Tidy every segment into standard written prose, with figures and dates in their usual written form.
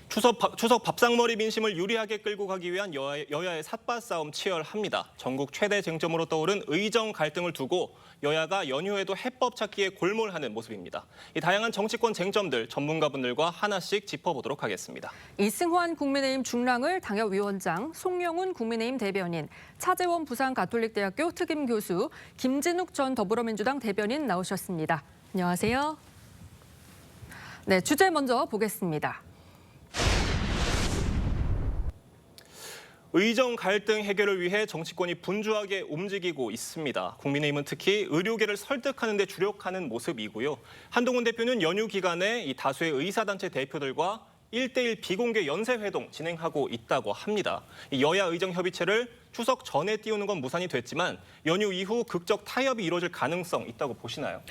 추석 밥상머리 민심을 유리하게 끌고 가기 위한 여야의 삿바 싸움 치열합니다. 전국 최대 쟁점으로 떠오른 의정 갈등을 두고 여야가 연휴에도 해법 찾기에 골몰하는 모습입니다. 이 다양한 정치권 쟁점들 전문가분들과 하나씩 짚어보도록 하겠습니다. 이승환 국민의힘 중랑을 당협위원장, 송영훈 국민의힘 대변인, 차재원 부산가톨릭대학교 특임교수, 김진욱 전 더불어민주당 대변인 나오셨습니다. 안녕하세요. 네, 주제 먼저 보겠습니다. 의정 갈등 해결을 위해 정치권이 분주하게 움직이고 있습니다. 국민의힘은 특히 의료계를 설득하는 데 주력하는 모습이고요. 한동훈 대표는 연휴 기간에 이 다수의 의사단체 대표들과 1대1 비공개 연쇄회동 진행하고 있다고 합니다. 여야 의정 협의체를 추석 전에 띄우는 건 무산이 됐지만 연휴 이후 극적 타협이 이루어질 가능성 있다고 보시나요?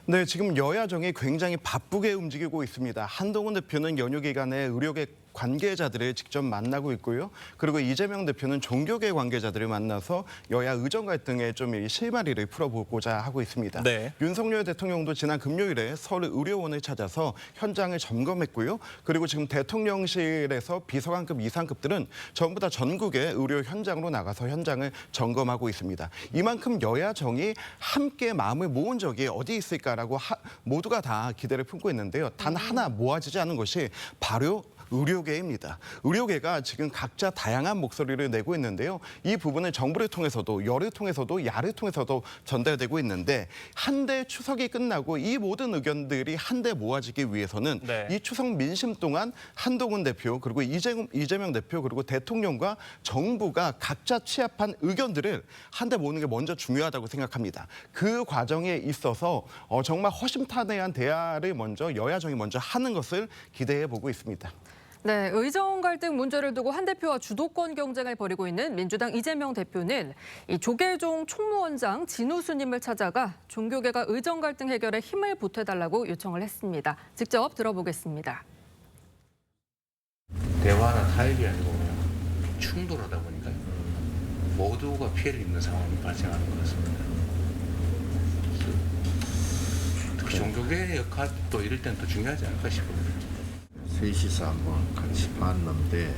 네, 지금 여야정이 굉장히 바쁘게 움직이고 있습니다. 한동훈 대표는 연휴 기간에 의료계 관계자들을 직접 만나고 있고요. 그리고 이재명 대표는 종교계 관계자들을 만나서 여야 의정 갈등의 좀 실마리를 풀어보고자 하고 있습니다. 네. 윤석열 대통령도 지난 금요일에 서울 의료원을 찾아서 현장을 점검했고요. 그리고 지금 대통령실에서 비서관급 이상급들은 전부 다 전국의 의료 현장으로 나가서 현장을 점검하고 있습니다. 이만큼 여야정이 함께 마음을 모은 적이 어디 있을까라고 모두가 다 기대를 품고 있는데요. 단 하나 모아지지 않은 것이 바로 의료계입니다. 의료계가 지금 각자 다양한 목소리를 내고 있는데요. 이 부분은 정부를 통해서도 여를 통해서도 야를 통해서도 전달되고 있는데 한데 추석이 끝나고 이 모든 의견들이 한데 모아지기 위해서는 이 추석 민심 동안 한동훈 대표 그리고 이재명 대표 그리고 대통령과 정부가 각자 취합한 의견들을 한데 모으는 게 먼저 중요하다고 생각합니다. 그 과정에 있어서 정말 허심탄회한 대화를 먼저 여야정이 먼저 하는 것을 기대해 보고 있습니다. 네, 의정 갈등 문제를 두고 한 대표와 주도권 경쟁을 벌이고 있는 민주당 이재명 대표는 이 조계종 총무원장 진우수님을 찾아가 종교계가 의정 갈등 해결에 힘을 보태달라고 요청을 했습니다. 직접 들어보겠습니다. 대화나 타협이 아니고 그냥 충돌하다 보니까 모두가 피해를 입는 상황이 발생하는 것 같습니다. 특히 종교계의 역할도 이럴 때는 더 중요하지 않을까 싶어요. 셋이서 한번 같이 봤는데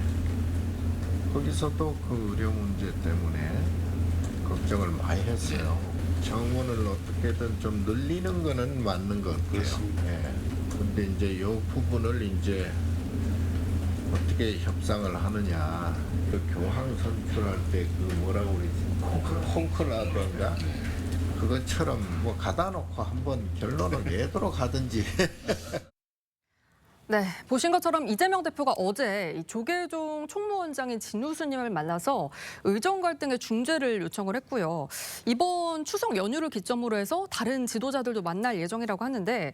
거기서도 그 의료 문제 때문에 걱정을 많이 했어요. 정원을 어떻게든 좀 늘리는 거는 맞는 것 같아요. 예. 근데 이제 이 부분을 이제 어떻게 협상을 하느냐. 그 교황 선출할 때 그 뭐라고 그러지? 콩크라든가 그것처럼 뭐 가다 놓고 한번 결론을 내도록 하든지. 네, 보신 것처럼 이재명 대표가 어제 이 조계종 총무원장인 진우수님을 만나서 의정 갈등의 중재를 요청을 했고요. 이번 추석 연휴를 기점으로 해서 다른 지도자들도 만날 예정이라고 하는데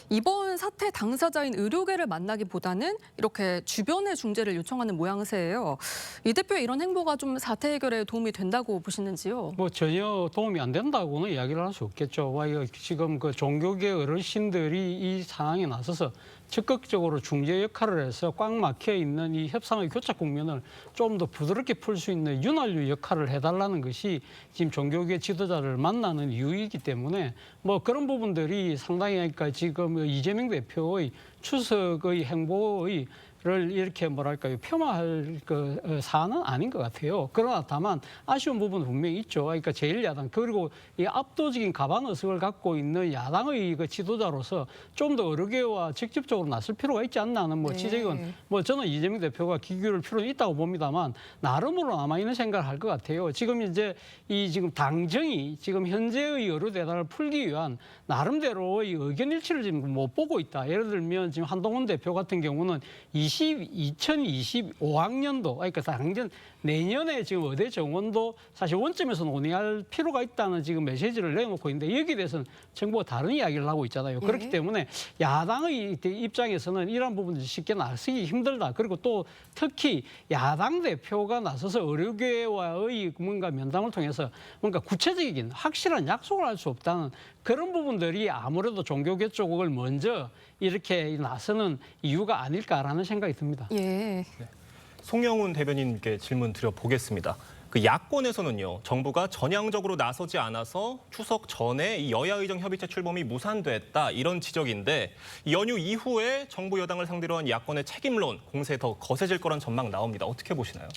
이번 사태 당사자인 의료계를 만나기보다는 이렇게 주변의 중재를 요청하는 모양새예요. 이 대표의 이런 행보가 좀 사태 해결에 도움이 된다고 보시는지요? 뭐 전혀 도움이 안 된다고는 이야기를 할 수 없겠죠. 지금 그 종교계 어르신들이 이 상황에 나서서 적극적으로 중재 역할을 해서 꽉 막혀 있는 이 협상의 교착 국면을 좀 더 부드럽게 풀 수 있는 윤활유 역할을 해달라는 것이 지금 종교계 지도자를 만나는 이유이기 때문에 뭐 그런 부분들이 상당히 그러니까 지금 이재명 대표의 추석의 행보의 를 이렇게 뭐랄까요 폄하할 그 사안은 아닌 것 같아요. 그러나 다만 아쉬운 부분은 분명히 있죠. 그러니까 제1야당 그리고 이 압도적인 가반 의석을 갖고 있는 야당의 그 지도자로서 좀 더 의료계와 직접적으로 나설 필요가 있지 않나 하는 뭐 지적은 뭐 저는 이재명 대표가 기울일 필요는 있다고 봅니다만 나름으로 아마 이런 생각을 할 것 같아요. 지금 이제 지금 당정이 지금 현재의 의료대단을 풀기 위한 나름대로의 의견 일치를 지금 못 보고 있다. 예를 들면 지금 한동훈 대표 같은 경우는 2025학년도 그러니까 당장 내년에 지금 의대 정원도 사실 원점에서 논의할 필요가 있다는 지금 메시지를 내놓고 있는데 여기에 대해서는 정부가 다른 이야기를 하고 있잖아요. 그렇기 때문에 야당의 입장에서는 이런 부분들이 쉽게 나서기 힘들다. 그리고 또 특히 야당 대표가 나서서 의료계와의 뭔가 면담을 통해서 뭔가 구체적인 확실한 약속을 할 수 없다는 그런 부분들이 아무래도 종교계 쪽을 먼저 이렇게 나서는 이유가 아닐까라는 생각이 듭니다. 예. 송영훈 대변인께 질문 드려보겠습니다. 그 야권에서는요, 정부가 전향적으로 나서지 않아서 추석 전에 이 여야 의정 협의체 출범이 무산됐다 이런 지적인데 이 연휴 이후에 정부 여당을 상대로 한 야권의 책임론 공세 더 거세질 거란 전망 나옵니다. 어떻게 보시나요?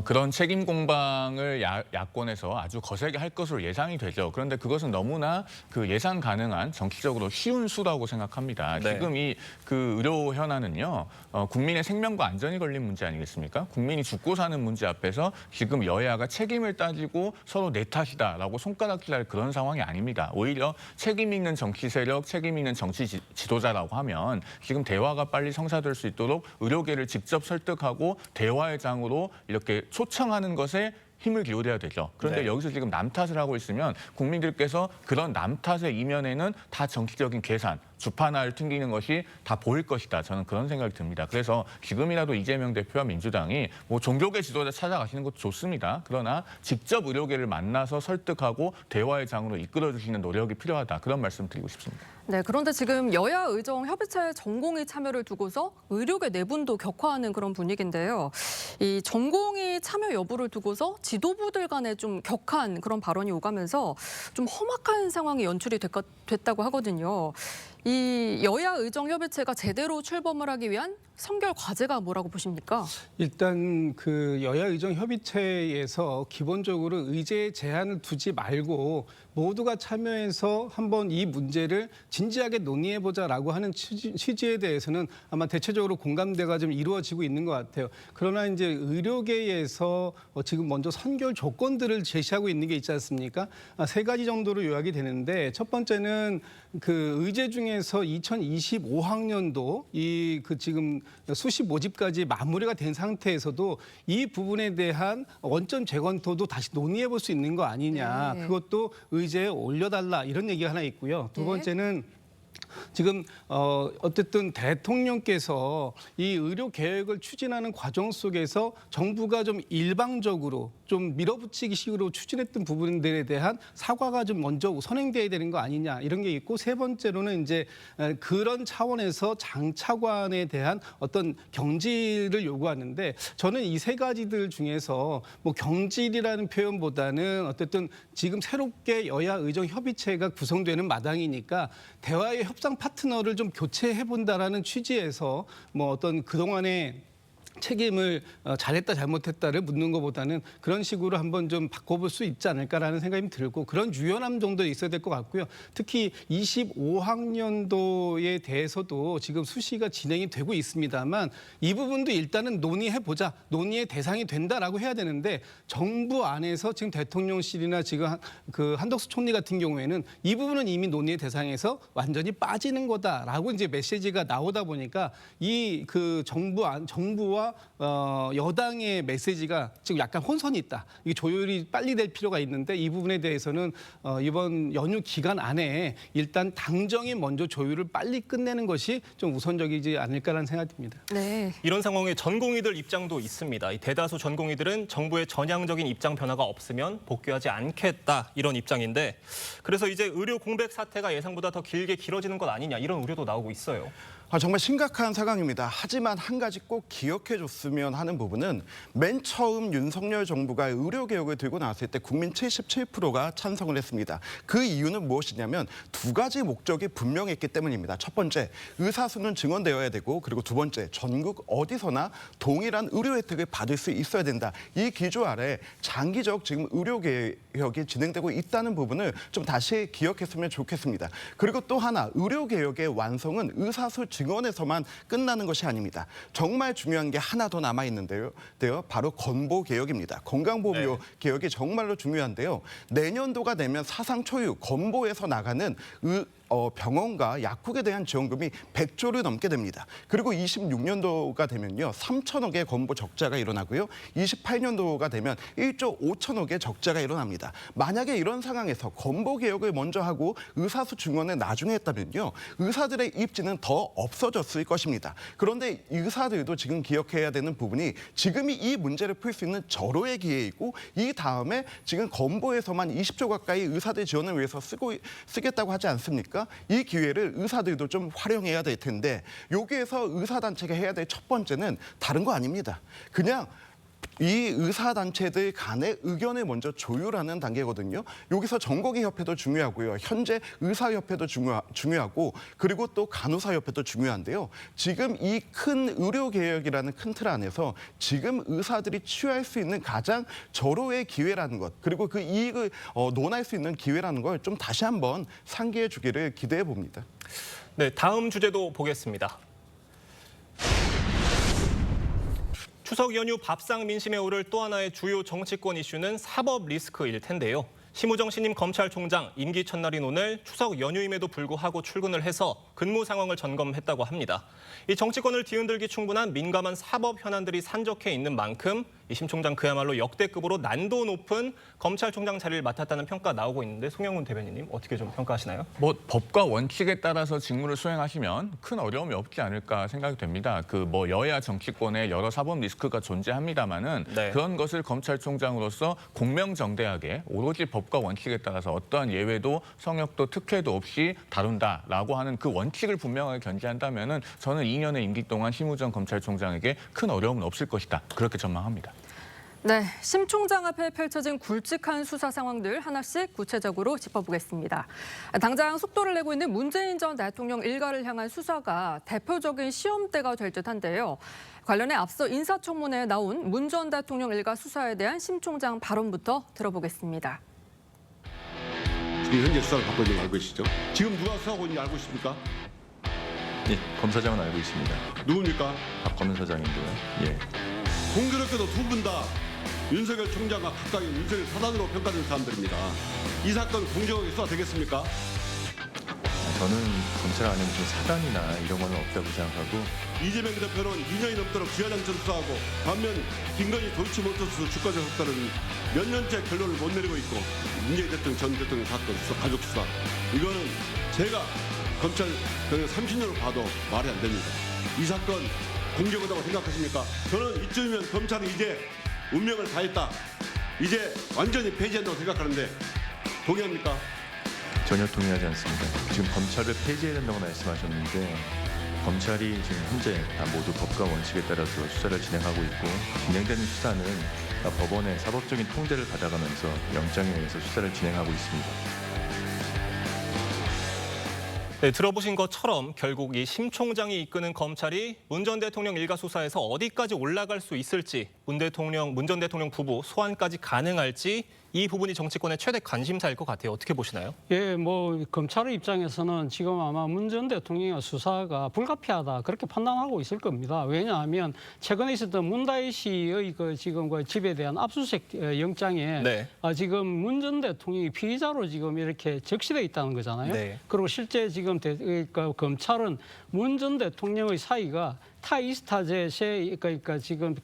그런 책임 공방을 야권에서 아주 거세게 할 것으로 예상이 되죠. 그런데 그것은 너무나 그 예상 가능한 정치적으로 쉬운 수라고 생각합니다. 네. 지금 이 그 의료 현안은요, 국민의 생명과 안전이 걸린 문제 아니겠습니까? 국민이 죽고 사는 문제 앞에서 지금 여야가 책임을 따지고 서로 내 탓이다라고 손가락질할 그런 상황이 아닙니다. 오히려 책임 있는 정치 세력, 책임 있는 정치 지도자라고 하면 지금 대화가 빨리 성사될 수 있도록 의료계를 직접 설득하고 대화의 장으로 이렇게 초청하는 것에 힘을 기울여야 되죠. 그런데 네. 여기서 지금 남 탓을 하고 있으면 국민들께서 그런 남 탓의 이면에는 다 정치적인 계산, 주판을 튕기는 것이 다 보일 것이다. 저는 그런 생각이 듭니다. 그래서 지금이라도 이재명 대표와 민주당이 뭐 종교계 지도자 찾아가시는 것도 좋습니다. 그러나 직접 의료계를 만나서 설득하고 대화의 장으로 이끌어주시는 노력이 필요하다. 그런 말씀 드리고 싶습니다. 네, 그런데 지금 여야 의정 협의체 전공의 참여를 두고서 의료계 내분도 격화하는 그런 분위기인데요. 이 전공의 참여 여부를 두고서 지도부들 간에 좀 격한 그런 발언이 오가면서 좀 험악한 상황이 연출이 됐다고 하거든요. 이 여야 의정 협의체가 제대로 출범을 하기 위한 선결 과제가 뭐라고 보십니까? 일단 그 여야 의정 협의체에서 기본적으로 의제 제한을 두지 말고 모두가 참여해서 한번 이 문제를 진지하게 논의해보자라고 하는 취지에 대해서는 아마 대체적으로 공감대가 좀 이루어지고 있는 것 같아요. 그러나 이제 의료계에서 지금 먼저 선결 조건들을 제시하고 있는 게 있지 않습니까? 세 가지 정도로 요약이 되는데 첫 번째는 그 의제 중에서 2025학년도 이 그 지금 수시 모집까지 마무리가 된 상태에서도 이 부분에 대한 원점 재검토도 다시 논의해 볼 수 있는 거 아니냐. 네. 그것도 의제에 올려달라 이런 얘기가 하나 있고요. 두 네. 번째는 지금 어쨌든 대통령께서 이 의료 개혁을 추진하는 과정 속에서 정부가 좀 일방적으로 좀 밀어붙이기 식으로 추진했던 부분들에 대한 사과가 좀 먼저 선행돼야 되는 거 아니냐 이런 게 있고 세 번째로는 이제 그런 차원에서 장차관에 대한 어떤 경질을 요구하는데 저는 이 세 가지들 중에서 뭐 경질이라는 표현보다는 어쨌든 지금 새롭게 여야 의정 협의체가 구성되는 마당이니까 대화의 협상 파트너를 좀 교체해 본다라는 취지에서 뭐 어떤 그동안의 책임을 잘했다 잘못했다를 묻는 것보다는 그런 식으로 한번 좀 바꿔볼 수 있지 않을까라는 생각이 들고 그런 유연함 정도 있어야 될 것 같고요. 특히 25학년도에 대해서도 지금 수시가 진행이 되고 있습니다만 이 부분도 일단은 논의해보자. 논의의 대상이 된다라고 해야 되는데 정부 안에서 지금 대통령실이나 지금 그 한덕수 총리 같은 경우에는 이 부분은 이미 논의의 대상에서 완전히 빠지는 거다라고 이제 메시지가 나오다 보니까 이 그 정부와 여당의 메시지가 지금 약간 혼선이 있다. 이게 조율이 빨리 될 필요가 있는데 이 부분에 대해서는 이번 연휴 기간 안에 일단 당정이 먼저 조율을 빨리 끝내는 것이 좀 우선적이지 않을까라는 생각이 듭니다. 네. 이런 상황에 전공의들 입장도 있습니다. 이 대다수 전공의들은 정부의 전향적인 입장 변화가 없으면 복귀하지 않겠다 이런 입장인데 그래서 이제 의료 공백 사태가 예상보다 더 길게 길어지는 것 아니냐 이런 우려도 나오고 있어요. 정말 심각한 상황입니다. 하지만 한 가지 꼭 기억해줬으면 하는 부분은 맨 처음 윤석열 정부가 의료개혁을 들고 나왔을 때 국민 77%가 찬성을 했습니다. 그 이유는 무엇이냐면 두 가지 목적이 분명했기 때문입니다. 첫 번째, 의사수는 증원되어야 되고 그리고 두 번째, 전국 어디서나 동일한 의료 혜택을 받을 수 있어야 된다. 이 기조 아래 장기적 지금 의료개혁이 진행되고 있다는 부분을 좀 다시 기억했으면 좋겠습니다. 그리고 또 하나, 의료개혁의 완성은 의사수 증원에서만 끝나는 것이 아닙니다. 정말 중요한 게 하나 더 남아 있는데요. 바로 건보 개혁입니다. 건강보험료 개혁이 정말로 중요한데요. 내년도가 되면 사상 초유 건보에서 나가는 병원과 약국에 대한 지원금이 100조를 넘게 됩니다. 그리고 26년도가 되면요. 3천억의 건보 적자가 일어나고요. 28년도가 되면 1조 5천억의 적자가 일어납니다. 만약에 이런 상황에서 건보 개혁을 먼저 하고 의사수 증원을 나중에 했다면요. 의사들의 입지는 더 없어졌을 것입니다. 그런데 의사들도 지금 기억해야 되는 부분이 지금이 이 문제를 풀 수 있는 절호의 기회이고 이 다음에 지금 건보에서만 20조 가까이 의사들 지원을 위해서 쓰겠다고 하지 않습니까? 이 기회를 의사들도 좀 활용해야 될 텐데 여기에서 의사단체가 해야 될 첫 번째는 다른 거 아닙니다. 그냥 이 의사단체들 간의 의견을 먼저 조율하는 단계거든요. 여기서 전공의협회도 중요하고요. 현재 의사협회도 중요하고 그리고 또 간호사협회도 중요한데요. 지금 이 큰 의료개혁이라는 큰 틀 안에서 지금 의사들이 취할 수 있는 가장 절호의 기회라는 것 그리고 그 이익을 논할 수 있는 기회라는 걸 좀 다시 한번 상기해 주기를 기대해 봅니다. 네, 다음 주제도 보겠습니다. 추석 연휴 밥상 민심에 오를 또 하나의 주요 정치권 이슈는 사법 리스크일 텐데요. 심우정 신임 검찰총장 임기 첫날인 오늘 추석 연휴임에도 불구하고 출근을 해서 근무 상황을 점검했다고 합니다. 이 정치권을 뒤흔들기 충분한 민감한 사법 현안들이 산적해 있는 만큼 이 심 총장 그야말로 역대급으로 난도 높은 검찰총장 자리를 맡았다는 평가 나오고 있는데 송영훈 대변인님 어떻게 좀 평가하시나요? 뭐 법과 원칙에 따라서 직무를 수행하시면 큰 어려움이 없지 않을까 생각이 됩니다. 그 뭐 여야 정치권에 여러 사법 리스크가 존재합니다만은 네. 그런 것을 검찰총장으로서 공명정대하게 오로지 법과 원칙에 따라서 어떠한 예외도 성역도 특혜도 없이 다룬다라고 하는 그 원칙을 분명하게 견지한다면은 저는 2년의 임기 동안 심우정 검찰총장에게 큰 어려움은 없을 것이다. 그렇게 전망합니다. 네, 심 총장 앞에 펼쳐진 굵직한 수사 상황들 하나씩 구체적으로 짚어보겠습니다. 당장 속도를 내고 있는 문재인 전 대통령 일가를 향한 수사가 대표적인 시험대가 될 듯한데요. 관련해 앞서 인사청문회에 나온 문 전 대통령 일가 수사에 대한 심 총장 발언부터 들어보겠습니다. 지금 현재 수사를 받고 있는 거 알고 계시죠? 지금 누가 수사하고 있는지 알고 있습니까? 예, 검사장은 알고 있습니다. 누굽니까? 박 검사장인데요. 예. 공교롭게도 두 분 다 윤석열 총장과 각각의 윤석열 사단으로 평가된 사람들입니다. 이 사건 공정하게 수사되겠습니까? 저는 검찰 안에 무슨 사단이나 이런 건 없다고 생각하고 이재명 대표는 2년이 넘도록 지하장천 수사하고 반면 김건희 도이치모터스 주가 조작단은 몇 년째 결론을 못 내리고 있고 문재인 대통령 전 대통령 사건 수사, 가족 수사 이거는 제가 검찰 30년을 봐도 말이 안 됩니다. 이 사건 공정하다고 생각하십니까? 저는 이쯤이면 검찰이 이제 운명을 다했다. 이제 완전히 폐지한다고 생각하는데 동의합니까? 전혀 동의하지 않습니다. 지금 검찰을 폐지해야 된다고 말씀하셨는데 검찰이 지금 현재 다 모두 법과 원칙에 따라서 수사를 진행하고 있고 진행되는 수사는 법원의 사법적인 통제를 받아가면서 영장에 의해서 수사를 진행하고 있습니다. 네, 들어보신 것처럼 결국 이 심 총장이 이끄는 검찰이 문 전 대통령 일가 수사에서 어디까지 올라갈 수 있을지, 문 전 대통령 부부 소환까지 가능할지 이 부분이 정치권의 최대 관심사일 것 같아요. 어떻게 보시나요? 예, 뭐 검찰의 입장에서는 지금 아마 문 전 대통령의 수사가 불가피하다 그렇게 판단하고 있을 겁니다. 왜냐하면 최근에 있었던 문다혜 씨의 지금 집에 대한 압수수색 영장에 네. 지금 문 전 대통령이 피의자로 지금 이렇게 적시돼 있다는 거잖아요. 네. 그리고 실제 지금 검찰은 문 전 대통령의 사위가 타이스타젯에 그러니까 지금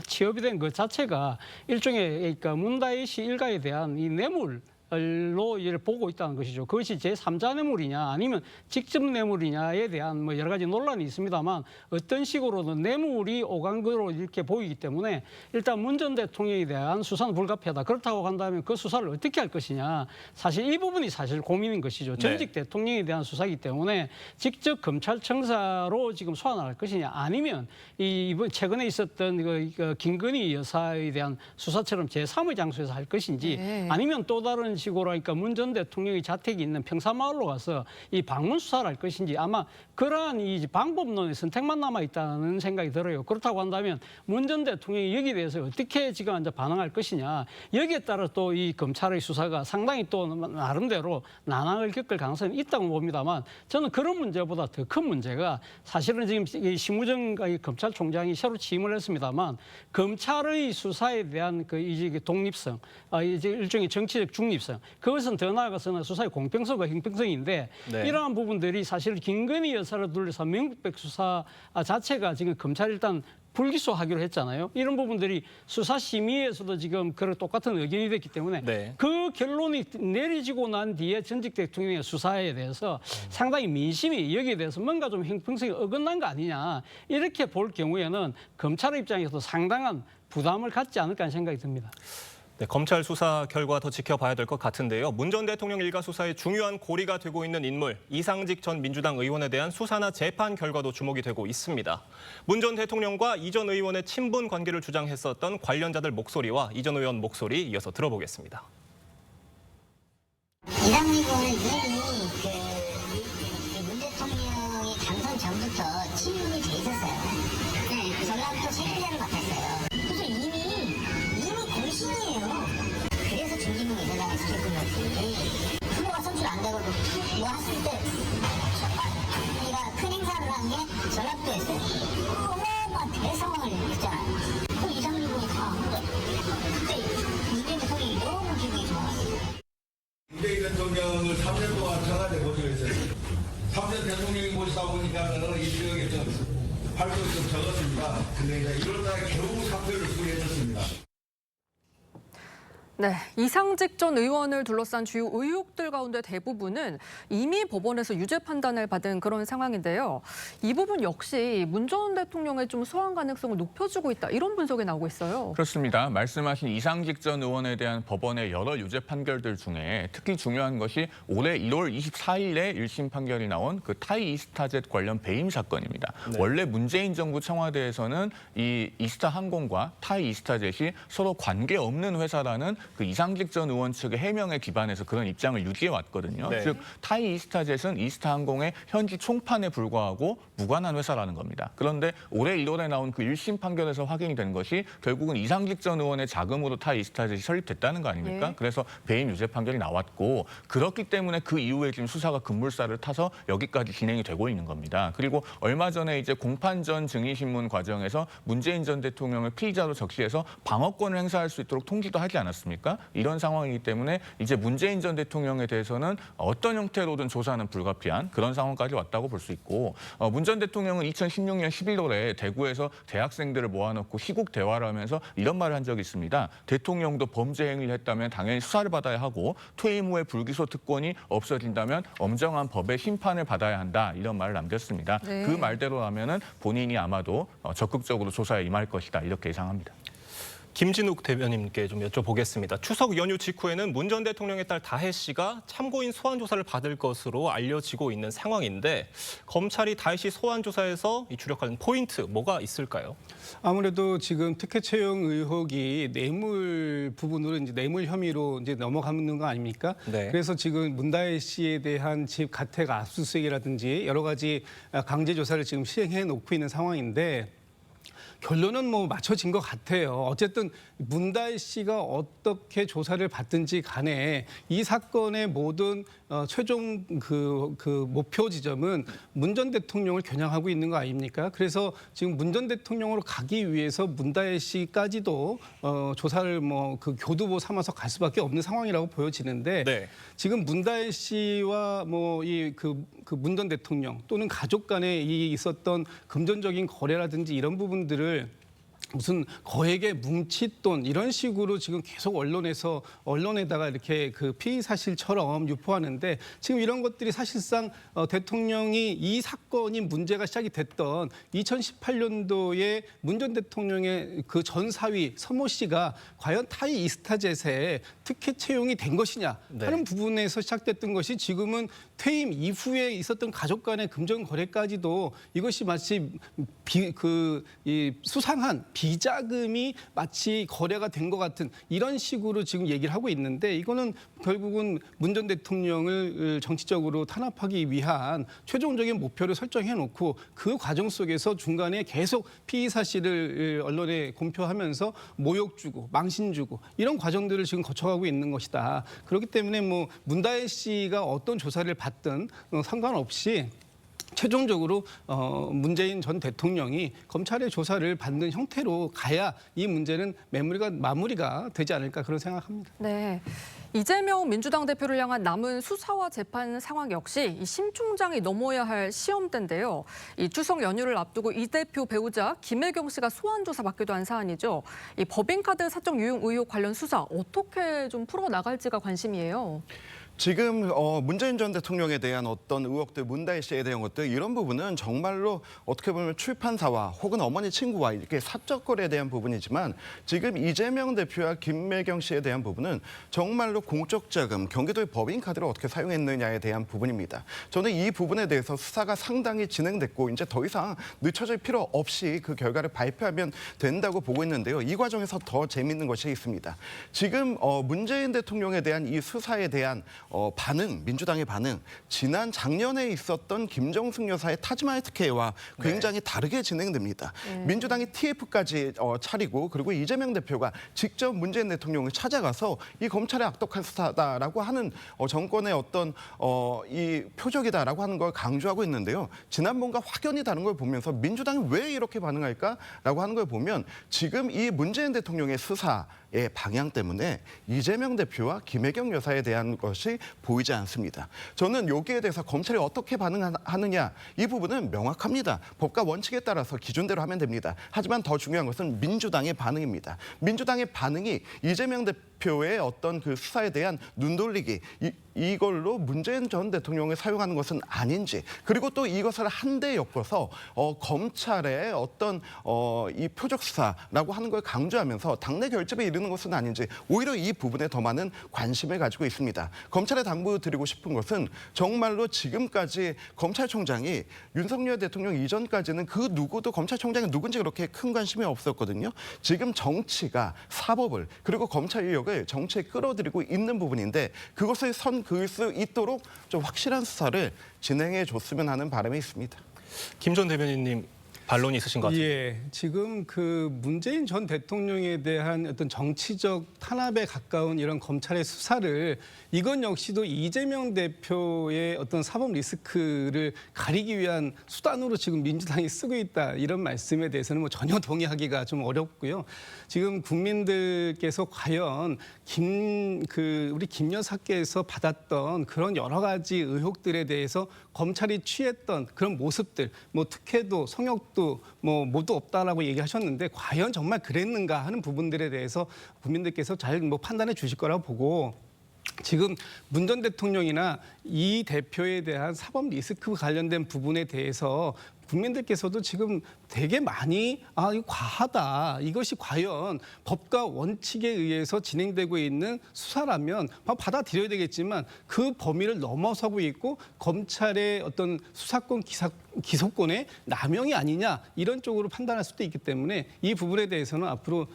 취업이 된 것 자체가 일종의 그러니까 문다혜 씨 일가에 대한 이 뇌물로 이를 보고 있다는 것이죠. 그것이 제3자 뇌물이냐 아니면 직접 뇌물이냐에 대한 뭐 여러 가지 논란이 있습니다만 어떤 식으로든 뇌물이 오간 거로 이렇게 보이기 때문에 일단 문 전 대통령에 대한 수사는 불가피하다. 그렇다고 한다면 그 수사를 어떻게 할 것이냐. 사실 이 부분이 사실 고민인 것이죠. 전직 대통령에 대한 수사이기 때문에 직접 검찰청사로 지금 소환을 할 것이냐 아니면 이번 최근에 있었던 김건희 여사에 대한 수사처럼 제3의 장소에서 할 것인지 아니면 또 다른 식으로 하니까 문 전 대통령의 자택이 있는 평사마을로 가서 이 방문 수사를 할 것인지 아마 그러한 이 방법론의 선택만 남아 있다는 생각이 들어요. 그렇다고 한다면 문 전 대통령이 여기에 대해서 어떻게 지금 이제 반응할 것이냐 여기에 따라 또 이 검찰의 수사가 상당히 또 나름대로 난항을 겪을 가능성이 있다고 봅니다만 저는 그런 문제보다 더 큰 문제가 사실은 지금 이 심우정 검찰총장이 새로 취임을 했습니다만 검찰의 수사에 대한 이제 독립성, 이제 일종의 정치적 중립성 그것은 더 나아가서는 수사의 공평성과 형평성인데 이러한 부분들이 사실 김건희 여사를 둘러싼 명백백 수사 자체가 지금 검찰이 일단 불기소하기로 했잖아요. 이런 부분들이 수사심의에서도 지금 그런 똑같은 의견이 됐기 때문에 그 결론이 내려지고 난 뒤에 전직 대통령의 수사에 대해서 상당히 민심이 여기에 대해서 뭔가 좀 형평성이 어긋난 거 아니냐 이렇게 볼 경우에는 검찰의 입장에서도 상당한 부담을 갖지 않을까 하는 생각이 듭니다. 네, 검찰 수사 결과 더 지켜봐야 될 것 같은데요. 문 전 대통령 일가 수사의 중요한 고리가 되고 있는 인물, 이상직 전 민주당 의원에 대한 수사나 재판 결과도 주목이 되고 있습니다. 문 전 대통령과 이 전 의원의 친분 관계를 주장했었던 관련자들 목소리와 이 전 의원 목소리 이어서 들어보겠습니다. 이상직 의원은 이미 문 대통령이 당선 전부터 친분이 돼 있었어요. 네, 전라북도 최고위원을 맡았어요. 그래서 이미 공신이에요. 그래서 중진봉 이사장을 시켰던 거지. 후보가 선출 안 되고 뭐 했을 때 우리가 큰 행사를 한 게 전라북도였어요. 어마어마한 대상황을 했잖아요. 그 이상직 의원이 다 한 거예요. 그때 문재인 대통령이 너무 기분이 좋았어요. 문재인 대통령을 3년 동안 청와대 모시겠어요. 3년 대통령이 모시다 보니까 이 지역에 좀 활동이 좀 적었습니다. 근데 이제 1월달에 겨우 사표를 수리했습니다. 네, 이상직 전 의원을 둘러싼 주요 의혹들 가운데 대부분은 이미 법원에서 유죄 판단을 받은 그런 상황인데요. 이 부분 역시 문 전 대통령의 좀 소환 가능성을 높여주고 있다, 이런 분석이 나오고 있어요. 그렇습니다. 말씀하신 이상직 전 의원에 대한 법원의 여러 유죄 판결들 중에 특히 중요한 것이 올해 1월 24일에 1심 판결이 나온 그 타이 이스타젯 관련 배임 사건입니다. 네. 원래 문재인 정부 청와대에서는 이 이스타항공과 타이 이스타젯이 서로 관계없는 회사라는 그 이상직 전 의원 측의 해명에 기반해서 그런 입장을 유지해 왔거든요. 네. 즉 타이 이스타젯은 이스타항공의 현지 총판에 불과하고 무관한 회사라는 겁니다. 그런데 올해 1월에 나온 그 1심 판결에서 확인이 된 것이 결국은 이상직 전 의원의 자금으로 타이 이스타젯이 설립됐다는 거 아닙니까? 네. 그래서 배임 유죄 판결이 나왔고 그렇기 때문에 그 이후에 지금 수사가 급물살을 타서 여기까지 진행이 되고 있는 겁니다. 그리고 얼마 전에 이제 공판 전 증인신문 과정에서 문재인 전 대통령을 피의자로 적시해서 방어권을 행사할 수 있도록 통지도 하지 않았습니까? 이런 상황이기 때문에 이제 문재인 전 대통령에 대해서는 어떤 형태로든 조사는 불가피한 그런 상황까지 왔다고 볼 수 있고 문 전 대통령은 2016년 11월에 대구에서 대학생들을 모아놓고 시국 대화를 하면서 이런 말을 한 적이 있습니다. 대통령도 범죄 행위를 했다면 당연히 수사를 받아야 하고 퇴임 후에 불기소 특권이 없어진다면 엄정한 법의 심판을 받아야 한다, 이런 말을 남겼습니다. 네. 그 말대로라면은 본인이 아마도 적극적으로 조사에 임할 것이다, 이렇게 예상합니다. 김진욱 대변인께 좀 여쭤보겠습니다. 추석 연휴 직후에는 문 전 대통령의 딸 다혜 씨가 참고인 소환 조사를 받을 것으로 알려지고 있는 상황인데 검찰이 다혜 씨 소환 조사에서 주력하는 포인트 뭐가 있을까요? 아무래도 지금 특혜 채용 의혹이 뇌물 부분으로 이제 뇌물 혐의로 이제 넘어가는 거 아닙니까? 네. 그래서 지금 문다혜 씨에 대한 집 가택 압수수색이라든지 여러 가지 강제 조사를 지금 시행해 놓고 있는 상황인데 결론은 뭐 맞춰진 것 같아요. 어쨌든 문다혜 씨가 어떻게 조사를 받든지 간에 이 사건의 모든 최종 그 목표 지점은 문 전 대통령을 겨냥하고 있는 거 아닙니까? 그래서 지금 문 전 대통령으로 가기 위해서 문다혜 씨까지도 조사를 뭐 그 교두보 삼아서 갈 수밖에 없는 상황이라고 보여지는데 네. 지금 문다혜 씨와 뭐 이 그 문 전 대통령 또는 가족 간에 이 있었던 금전적인 거래라든지 이런 부분들을 무슨 거액의 뭉칫돈 이런 식으로 지금 계속 언론에다가 이렇게 그 피의 사실처럼 유포하는데 지금 이런 것들이 사실상 대통령이 이 사건이 문제가 시작이 됐던 2018년도에 문 전 대통령의 그 전 사위 서모 씨가 과연 타이 이스타젯에 특혜 채용이 된 것이냐 하는 부분에서 시작됐던 것이 지금은 퇴임 이후에 있었던 가족 간의 금전 거래까지도 이것이 마치 이 수상한 비자금이 마치 거래가 된 것 같은 이런 식으로 지금 얘기를 하고 있는데 이거는 결국은 문 전 대통령을 정치적으로 탄압하기 위한 최종적인 목표를 설정해 놓고 그 과정 속에서 중간에 계속 피의 사실을 언론에 공표하면서 모욕 주고 망신 주고 이런 과정들을 지금 거쳐가고 있는 것이다. 그렇기 때문에 뭐 문다혜 씨가 어떤 조사를 받든 상관없이 최종적으로 문재인 전 대통령이 검찰의 조사를 받는 형태로 가야 이 문제는 마무리가 되지 않을까 그런 생각합니다. 네. 이재명 민주당 대표를 향한 남은 수사와 재판 상황 역시 이 심 총장이 넘어야 할 시험대인데요. 이 추석 연휴를 앞두고 이 대표 배우자 김혜경 씨가 소환 조사 받기도 한 사안이죠. 이 법인카드 사적 유용 의혹 관련 수사 어떻게 좀 풀어 나갈지가 관심이에요. 지금 문재인 전 대통령에 대한 어떤 의혹들, 문다혜 씨에 대한 것들 이런 부분은 정말로 어떻게 보면 출판사와 혹은 어머니 친구와 이렇게 사적 거래에 대한 부분이지만 지금 이재명 대표와 김매경 씨에 대한 부분은 정말로 공적 자금, 경기도의 법인카드를 어떻게 사용했느냐에 대한 부분입니다. 저는 이 부분에 대해서 수사가 상당히 진행됐고 이제 더 이상 늦춰질 필요 없이 그 결과를 발표하면 된다고 보고 있는데요. 이 과정에서 더 재미있는 것이 있습니다. 지금 문재인 대통령에 대한 이 수사에 대한 반응, 민주당의 반응, 지난 작년에 있었던 김정숙 여사의 타지마할 특혜와 굉장히 다르게 진행됩니다. 민주당이 TF까지 차리고 그리고 이재명 대표가 직접 문재인 대통령을 찾아가서 이 검찰의 악독한 수사다라고 하는 정권의 어떤 이 표적이다라고 하는 걸 강조하고 있는데요. 지난번과 확연히 다른 걸 보면서 민주당이 왜 이렇게 반응할까라고 하는 걸 보면 지금 이 문재인 대통령의 수사의 방향 때문에 이재명 대표와 김혜경 여사에 대한 것이 보이지 않습니다. 저는 여기에 대해서 검찰이 어떻게 반응하느냐 이 부분은 명확합니다. 법과 원칙에 따라서 기준대로 하면 됩니다. 하지만 더 중요한 것은 민주당의 반응입니다. 민주당의 반응이 이재명 대표의 어떤 그 수사에 대한 눈돌리기 이걸로 문재인 전 대통령을 사용하는 것은 아닌지 그리고 또 이것을 한데 엮어서 검찰의 어떤 이 표적 수사라고 하는 걸 강조하면서 당내 결집에 이르는 것은 아닌지 오히려 이 부분에 더 많은 관심을 가지고 있습니다. 검찰에 당부드리고 싶은 것은 정말로 지금까지 검찰총장이 윤석열 대통령 이전까지는 그 누구도 검찰총장이 누군지 그렇게 큰 관심이 없었거든요. 지금 정치가 사법을 그리고 검찰력을 정치에 끌어들이고 있는 부분인데 그것을 선 그을 수 있도록 좀 확실한 수사를 진행해 줬으면 하는 바람이 있습니다. 김 전 대변인님 반론이 있으신 것 같아요. 예, 지금 그 문재인 전 대통령에 대한 어떤 정치적 탄압에 가까운 이런 검찰의 수사를 이건 역시도 이재명 대표의 어떤 사법 리스크를 가리기 위한 수단으로 지금 민주당이 쓰고 있다 이런 말씀에 대해서는 뭐 전혀 동의하기가 좀 어렵고요. 지금 국민들께서 과연 우리 김 여사께서 받았던 그런 여러 가지 의혹들에 대해서 검찰이 취했던 그런 모습들, 뭐 특혜도 성역도 뭐 모두 없다라고 얘기하셨는데 과연 정말 그랬는가 하는 부분들에 대해서 국민들께서 잘 뭐 판단해 주실 거라고 보고 지금 문 전 대통령이나 이 대표에 대한 사법 리스크 관련된 부분에 대해서 국민들께서도 지금 되게 많이 이거 과하다. 이것이 과연 법과 원칙에 의해서 진행되고 있는 수사라면 받아들여야 되겠지만 그 범위를 넘어서고 있고 검찰의 어떤 수사권 기소권의 남용이 아니냐 이런 쪽으로 판단할 수도 있기 때문에 이 부분에 대해서는 앞으로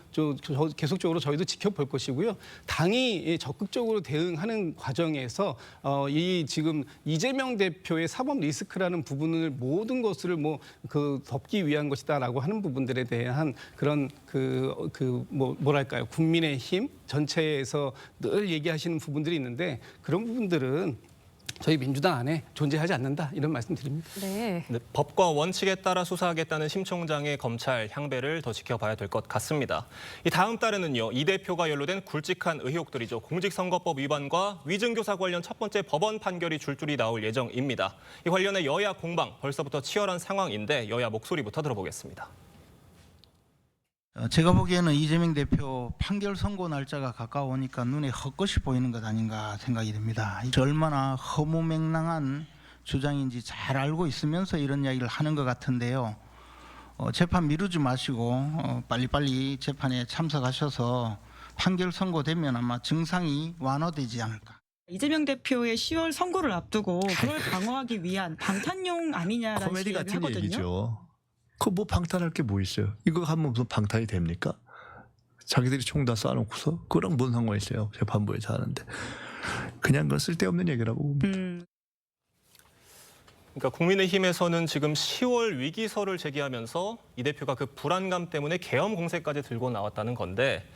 계속적으로 저희도 지켜볼 것이고요. 당이 적극적으로 대응하는 과정에서 이 지금 이재명 대표의 사법 리스크라는 부분을 모든 것을 덮기 위한 것이다라고 하는 부분들에 대한 그런 뭐랄까요 국민의힘 전체에서 늘 얘기하시는 부분들이 있는데 그런 부분들은 저희 민주당 안에 존재하지 않는다 이런 말씀드립니다. 네. 네, 법과 원칙에 따라 수사하겠다는 심 총장의 검찰 향배를 더 지켜봐야 될 것 같습니다. 이 다음 달에는요, 이 대표가 연루된 굵직한 의혹들이죠. 공직선거법 위반과 위증교사 관련 첫 번째 법원 판결이 줄줄이 나올 예정입니다. 이 관련해 여야 공방 벌써부터 치열한 상황인데 여야 목소리부터 들어보겠습니다. 제가 보기에는 이재명 대표 판결 선고 날짜가 가까우니까 눈에 헛것이 보이는 것 아닌가 생각이 듭니다. 얼마나 허무맹랑한 주장인지 잘 알고 있으면서 이런 이야기를 하는 것 같은데요. 재판 미루지 마시고 빨리빨리 재판에 참석하셔서 판결 선고되면 아마 증상이 완화되지 않을까. 이재명 대표의 10월 선고를 앞두고 그걸 방어하기 위한 방탄용 아니냐라는 코미디 얘기를 같은 하거든요. 얘기죠. 그 뭐 방탄할 게 뭐 있어요? 이거 하면 무슨 방탄이 됩니까? 자기들이 총 다 쏴놓고서 그랑 뭔 상관이 있어요? 재판부에서 하는데 그냥 그건 쓸데없는 얘기라고 봅니다. 그러니까 국민의힘에서는 지금 10월 위기설을 제기하면서 이 대표가 그 불안감 때문에 계엄 공세까지 들고 나왔다는 건데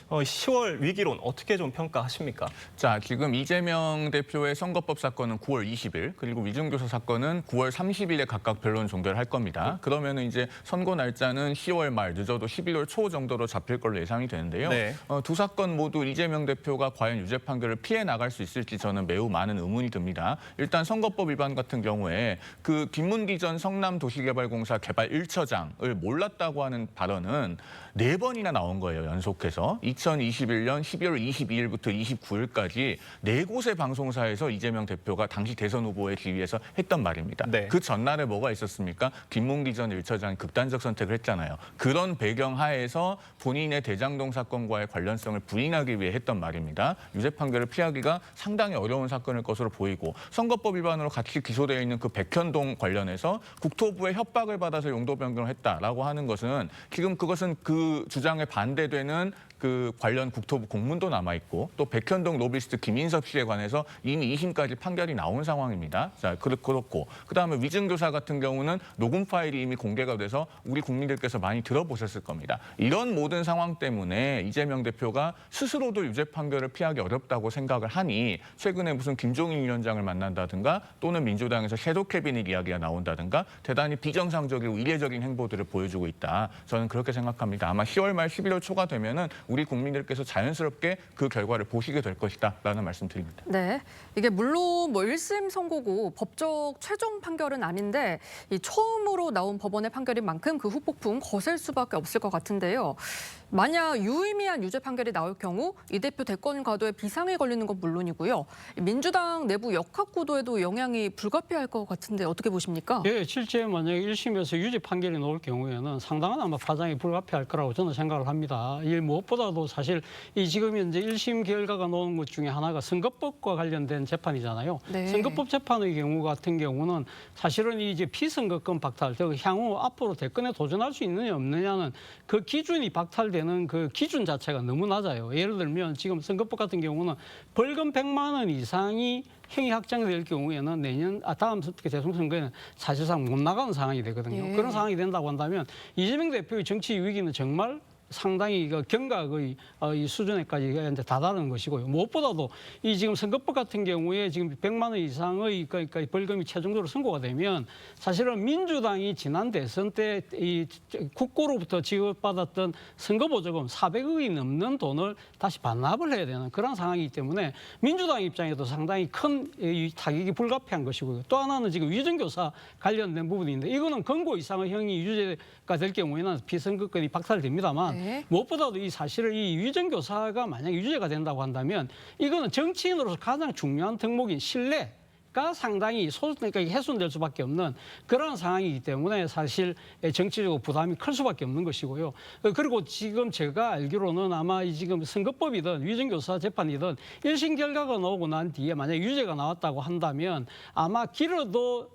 10월 위기론 어떻게 좀 평가하십니까? 자, 지금 이재명 대표의 선거법 사건은 9월 20일 그리고 위증교사 사건은 9월 30일에 각각 변론 종결을 할 겁니다. 그러면 이제 선고 날짜는 10월 말 늦어도 11월 초 정도로 잡힐 걸로 예상이 되는데요. 네. 두 사건 모두 이재명 대표가 과연 유죄 판결을 피해 나갈 수 있을지 저는 매우 많은 의문이 듭니다. 일단 선거법 위반 같은 경우에 있는데 그 김문기 전 성남도시개발공사 개발 1처장을 몰랐다고 하는 발언은 4번이나 나온 거예요, 연속해서. 2021년 12월 22일부터 29일까지 4곳의 방송사에서 이재명 대표가 당시 대선 후보의 지위에서 했던 말입니다. 네. 그 전날에 뭐가 있었습니까? 김문기 전 1처장이 극단적 선택을 했잖아요. 그런 배경 하에서 본인의 대장동 사건과의 관련성을 부인하기 위해 했던 말입니다. 유죄 판결을 피하기가 상당히 어려운 사건일 것으로 보이고 선거법 위반으로 같이 기소되어 있는 그 백현동 관련해서 국토부의 협박을 받아서 용도 변경을 했다라고 하는 것은 지금 그것은 그 주장에 반대되는 그 관련 국토부 공문도 남아있고 또 백현동 로비스트 김인섭 씨에 관해서 이미 2심까지 판결이 나온 상황입니다. 자, 그렇고 그다음에 위증교사 같은 경우는 녹음 파일이 이미 공개가 돼서 우리 국민들께서 많이 들어보셨을 겁니다. 이런 모든 상황 때문에 이재명 대표가 스스로도 유죄 판결을 피하기 어렵다고 생각을 하니 최근에 무슨 김종인 위원장을 만난다든가 또는 민주당에서 섀도우 캐비닛 이야기가 나온다든가 대단히 비정상적이고 이례적인 행보들을 보여주고 있다. 저는 그렇게 생각합니다. 아마 10월 말 11월 초가 되면은 우리 국민들께서 자연스럽게 그 결과를 보시게 될 것이다라는 말씀드립니다. 네, 이게 물론 뭐 1심 선고고 법적 최종 판결은 아닌데 이 처음으로 나온 법원의 판결인 만큼 그 후폭풍 거셀 수밖에 없을 것 같은데요. 만약 유의미한 유죄 판결이 나올 경우 이 대표 대권 과도에 비상이 걸리는 건 물론이고요. 민주당 내부 역학 구도에도 영향이 불가피할 것 같은데 어떻게 보십니까? 예, 실제 만약에 1심에서 유죄 판결이 나올 경우에는 상당한 아마 파장이 불가피할 거라고 저는 생각을 합니다. 이 무엇보다도 사실 이 지금 현재 1심 결과가 나온 것 중에 하나가 선거법과 관련된 재판이잖아요. 네. 선거법 재판의 경우 같은 경우는 사실은 이제 피선거권 박탈, 즉 향후 앞으로 대권에 도전할 수 있느냐 없느냐는 그 기준이 박탈되는 그 기준 자체가 너무 낮아요. 예를 들면 지금 선거법 같은 경우는 벌금 100만 원 이상이 행위 확정될 경우에는 내년 다음 대통령 선거에는 사실상 못 나가는 상황이 되거든요. 예. 그런 상황이 된다고 한다면 이재명 대표의 정치 위기는 정말 상당히 경각의 이 수준에까지 이제 다다른 것이고요. 무엇보다도 이 지금 선거법 같은 경우에 지금 100만 원 이상의 그러니까 벌금이 최종적으로 선고가 되면 사실은 민주당이 지난 대선 때 이 국고로부터 지급받았던 선거보조금 400억이 넘는 돈을 다시 반납을 해야 되는 그런 상황이기 때문에 민주당 입장에도 상당히 큰 타격이 불가피한 것이고요. 또 하나는 지금 위증교사 관련된 부분인데 이거는 권고 이상의 형이 유죄가 될 경우에는 피선거권이 박탈됩니다만 네. 무엇보다도 이 사실은 이 위증교사가 만약 유죄가 된다고 한다면 이거는 정치인으로서 가장 중요한 덕목인 신뢰가 상당히 그러니까 훼손될 수밖에 없는 그런 상황이기 때문에 사실 정치적으로 부담이 클 수밖에 없는 것이고요. 그리고 지금 제가 알기로는 아마 이 지금 선거법이든 위증교사 재판이든 1심 결과가 나오고 난 뒤에 만약 유죄가 나왔다고 한다면 아마 길어도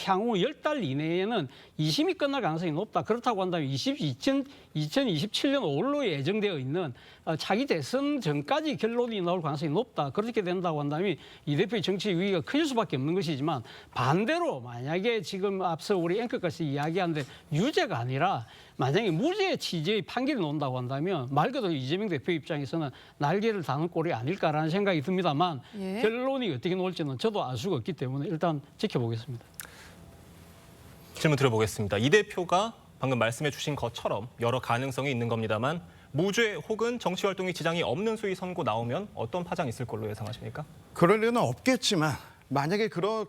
향후 10달 이내에는 2심이 끝날 가능성이 높다. 그렇다고 한다면 2027년 5월로 예정되어 있는 차기 대선 전까지 결론이 나올 가능성이 높다. 그렇게 된다고 한다면 이 대표의 정치 위기가 커질 수밖에 없는 것이지만 반대로 만약에 지금 앞서 우리 앵커께서 이야기한 데 유죄가 아니라 만약에 무죄 취지의 판결이 나온다고 한다면 말 그대로 이재명 대표 입장에서는 날개를 다는 꼴이 아닐까라는 생각이 듭니다만 예. 결론이 어떻게 나올지는 저도 알 수가 없기 때문에 일단 지켜보겠습니다. 질문 드려보겠습니다. 이 대표가 방금 말씀해 주신 것처럼 여러 가능성이 있는 겁니다만 무죄 혹은 정치 활동에 지장이 없는 수위 선고 나오면 어떤 파장이 있을 걸로 예상하십니까? 그럴 리는 없겠지만 만약에 그런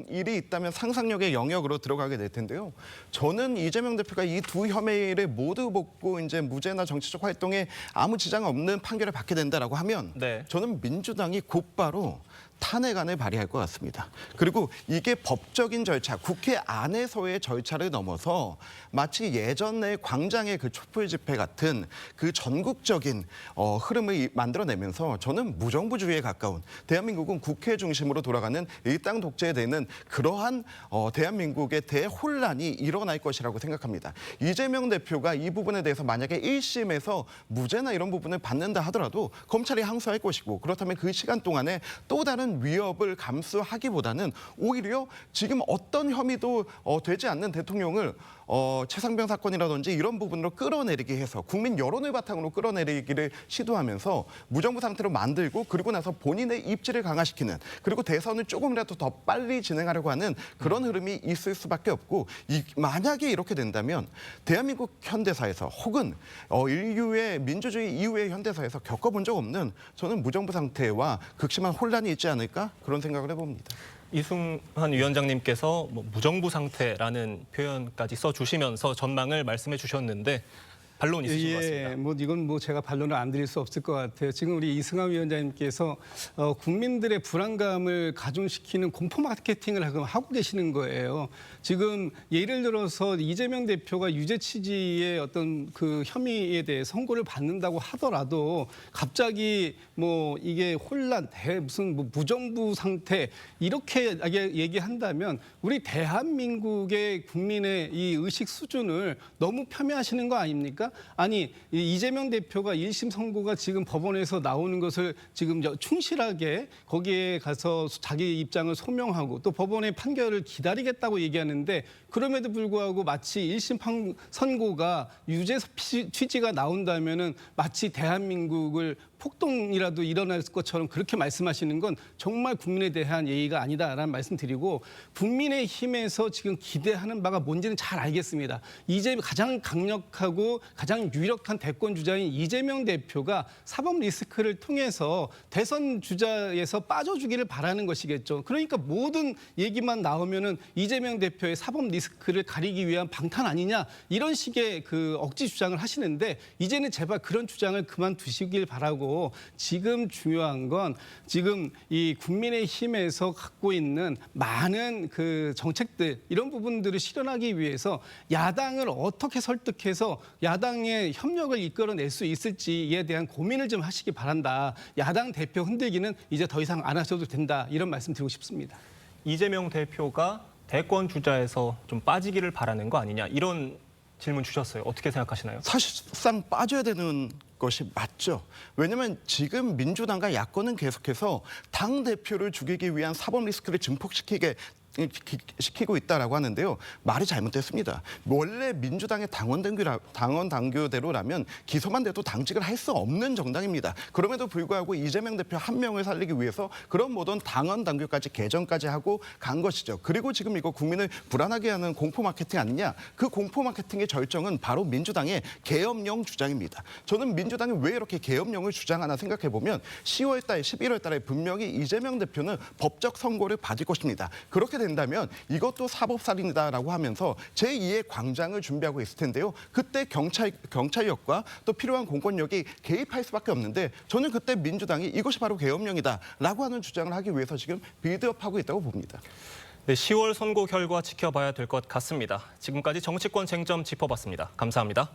일이 있다면 상상력의 영역으로 들어가게 될 텐데요. 저는 이재명 대표가 이 두 혐의를 모두 벗고 이제 무죄나 정치적 활동에 아무 지장 없는 판결을 받게 된다라고 하면 네. 저는 민주당이 곧바로 탄핵안을 발의할 것 같습니다. 그리고 이게 법적인 절차, 국회 안에서의 절차를 넘어서 마치 예전에 광장의 그 촛불 집회 같은 그 전국적인 흐름을 만들어내면서 저는 무정부주의에 가까운 대한민국은 국회 중심으로 돌아가는 일당 독재되는 그러한 대한민국의 대혼란이 일어날 것이라고 생각합니다. 이재명 대표가 이 부분에 대해서 만약에 1심에서 무죄나 이런 부분을 받는다 하더라도 검찰이 항소할 것이고 그렇다면 그 시간 동안에 또 다른 위협을 감수하기보다는 오히려 지금 어떤 혐의도 되지 않는 대통령을 최상병 사건이라든지 이런 부분으로 끌어내리게 해서 국민 여론을 바탕으로 끌어내리기를 시도하면서 무정부 상태로 만들고 그리고 나서 본인의 입지를 강화시키는 그리고 대선을 조금이라도 더 빨리 진행하려고 하는 그런 흐름이 있을 수밖에 없고 만약에 이렇게 된다면 대한민국 현대사에서 혹은 인류의 민주주의 이후의 현대사에서 겪어본 적 없는 저는 무정부 상태와 극심한 혼란이 있지 않을까 그런 생각을 해봅니다. 이승환 위원장님께서 뭐 무정부 상태라는 표현까지 써주시면서 전망을 말씀해 주셨는데 반론 있으신 것 같습니다. 뭐 이건 뭐 제가 반론을 안 드릴 수 없을 것 같아요. 지금 우리 이승환 위원장님께서 국민들의 불안감을 가중시키는 공포 마케팅을 하고 계시는 거예요. 지금 예를 들어서 이재명 대표가 유죄 취지의 어떤 그 혐의에 대해 선고를 받는다고 하더라도 갑자기 뭐 이게 혼란, 무슨 뭐 무정부 상태 이렇게 얘기한다면 우리 대한민국의 국민의 이 의식 수준을 너무 폄훼하시는 거 아닙니까? 아니 이재명 대표가 1심 선고가 지금 법원에서 나오는 것을 지금 충실하게 거기에 가서 자기 입장을 소명하고 또 법원의 판결을 기다리겠다고 얘기하는데 그럼에도 불구하고 마치 1심 선고가 유죄 취지가 나온다면은 마치 대한민국을 폭동이라도 일어날 것처럼 그렇게 말씀하시는 건 정말 국민에 대한 예의가 아니다라는 말씀드리고 국민의힘에서 지금 기대하는 바가 뭔지는 잘 알겠습니다. 이제 가장 강력하고 가장 유력한 대권 주자인 이재명 대표가 사법 리스크를 통해서 대선 주자에서 빠져주기를 바라는 것이겠죠. 그러니까 모든 얘기만 나오면은 이재명 대표의 사법 리스크를 가리기 위한 방탄 아니냐 이런 식의 그 억지 주장을 하시는데 이제는 제발 그런 주장을 그만두시길 바라고 지금 중요한 건 지금 이 국민의힘에서 갖고 있는 많은 그 정책들 이런 부분들을 실현하기 위해서 야당을 어떻게 설득해서 야당의 협력을 이끌어낼 수 있을지에 대한 고민을 좀 하시기 바란다. 야당 대표 흔들기는 이제 더 이상 안 하셔도 된다. 이런 말씀 드리고 싶습니다. 이재명 대표가 대권 주자에서 좀 빠지기를 바라는 거 아니냐 이런 질문 주셨어요. 어떻게 생각하시나요? 사실상 빠져야 되는 것이 맞죠. 왜냐하면 지금 민주당과 야권은 계속해서 당 대표를 죽이기 위한 사법 리스크를 증폭시키고 있다라고 하는데요. 말이 잘못됐습니다. 원래 민주당의 당원 당규대로라면 기소만 돼도 당직을 할 수 없는 정당입니다. 그럼에도 불구하고 이재명 대표 한 명을 살리기 위해서 그런 모든 당원 당규까지 개정까지 하고 간 것이죠. 그리고 지금 이거 국민을 불안하게 하는 공포 마케팅 아니냐? 그 공포 마케팅의 절정은 바로 민주당의 계엄령 주장입니다. 저는 민주당이 왜 이렇게 계엄령을 주장하나 생각해 보면 10월 달, 11월 달에 분명히 이재명 대표는 법적 선고를 받을 것입니다. 그렇게 된다면 이것도 사법살인이다라고 하면서 제2의 광장을 준비하고 있을 텐데요. 그때 경찰력과 또 필요한 공권력이 개입할 수밖에 없는데 저는 그때 민주당이 이것이 바로 계엄령이다라고 하는 주장을 하기 위해서 지금 빌드업하고 있다고 봅니다. 네, 10월 선고 결과 지켜봐야 될 것 같습니다. 지금까지 정치권 쟁점 짚어봤습니다. 감사합니다.